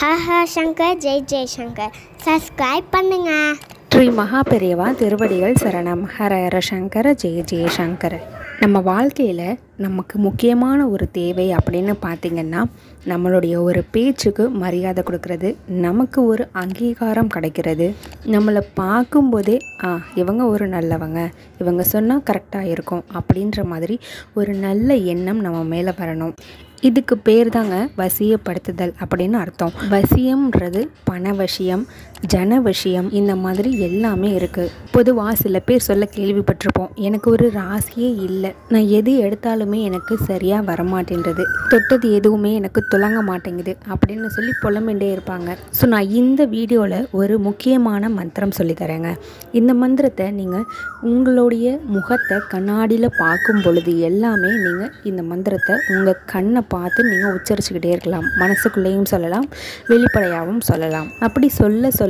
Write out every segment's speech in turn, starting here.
ஹஹ Shankar Jai Jai Shankar subscribe பண்ணுங்க. ஸ்ரீ மகாபெரிவா திருவடிகள் சரணம். ஹர ஹர சங்கர ஜெய ஜெய சங்கர. நம்ம வாழ்க்கையில் நமக்கு முக்கியமான ஒரு தேவை அப்படின்னு பார்த்திங்கன்னா, நம்மளுடைய ஒரு பேச்சுக்கு மரியாதை கொடுக்கறது, நமக்கு ஒரு அங்கீகாரம் கிடைக்கிறது, நம்மளை பார்க்கும்போதே இவங்க ஒரு நல்லவங்க, இவங்க சொன்னால் கரெக்டாக இருக்கும் அப்படின்ற மாதிரி ஒரு நல்ல எண்ணம் நம்ம மேலே வரணும். இதுக்கு பேர் தாங்க வசியப்படுத்துதல் அப்படின்னு அர்த்தம். வசியம்ன்றது பணவசியம், ஜனவசியம், இந்த மாதிரி எல்லாமே இருக்குது. பொதுவாக சில பேர் சொல்ல கேள்விப்பட்டிருப்போம், எனக்கு ஒரு ராசியே இல்லை, நான் எது எடுத்தாலுமே எனக்கு சரியாக வரமாட்டேன்றது, தொட்டது எதுவுமே எனக்கு துலங்க மாட்டேங்குது அப்படின்னு சொல்லி புலம்பிகிட்டே இருப்பாங்க. ஸோ நான் இந்த வீடியோவில் ஒரு முக்கியமான மந்திரம் சொல்லித்தரேங்க. இந்த மந்திரத்தை நீங்கள் உங்களுடைய முகத்தை கண்ணாடியில் பார்க்கும் பொழுது எல்லாமே நீங்கள் இந்த மந்திரத்தை உங்கள் கண்ணை பார்த்து நீங்கள் உச்சரிச்சுக்கிட்டே இருக்கலாம். மனசுக்குள்ளேயும் சொல்லலாம், வெளிப்படையாகவும் சொல்லலாம். அப்படி சொல்ல சொல்ல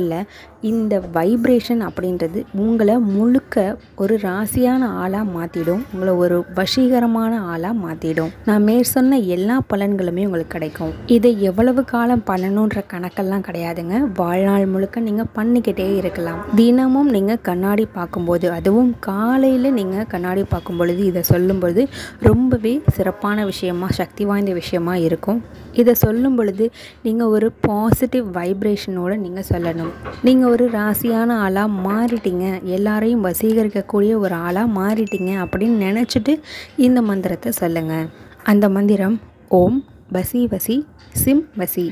இந்த வைப்ரேஷன் அப்படின்றது உங்களை முழுக்க ஒரு ராசியான ஆளாக மாற்றிடும், உங்களை ஒரு வசீகரமான ஆளாக மாற்றிடும். நான் மேற்சொன்ன எல்லா பலன்களுமே உங்களுக்கு கிடைக்கும். இதை எவ்வளவு காலம் பண்ணணுன்ற கணக்கெல்லாம் கிடையாதுங்க. வாழ்நாள் முழுக்க நீங்கள் பண்ணிக்கிட்டே இருக்கலாம். தினமும் நீங்கள் கண்ணாடி பார்க்கும்போது, அதுவும் காலையில் நீங்கள் கண்ணாடி பார்க்கும் பொழுது இதை சொல்லும்பொழுது ரொம்பவே சிறப்பான விஷயமா, சக்தி வாய்ந்த விஷயமா இருக்கும். இதை சொல்லும் பொழுது நீங்கள் ஒரு பாசிட்டிவ் வைப்ரேஷனோடு நீங்கள் சொல்லணும். நீங்கள் ஒரு ராசியான ஆளாக மாறிட்டீங்க, எல்லாரையும் வசீகரிக்கக்கூடிய ஒரு ஆளாக மாறிட்டீங்க அப்படின்னு நினச்சிட்டு இந்த மந்திரத்தை சொல்லுங்கள். அந்த மந்திரம் ஓம் வசி வசி சிம் வசி.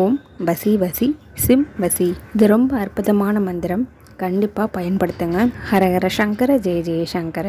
ஓம் வசி வசி சிம் வசி. இது ரொம்ப அற்புதமான மந்திரம், கண்டிப்பாக பயன்படுத்துங்க. ஹர ஹர சங்கர ஜெய ஜெய சங்கர.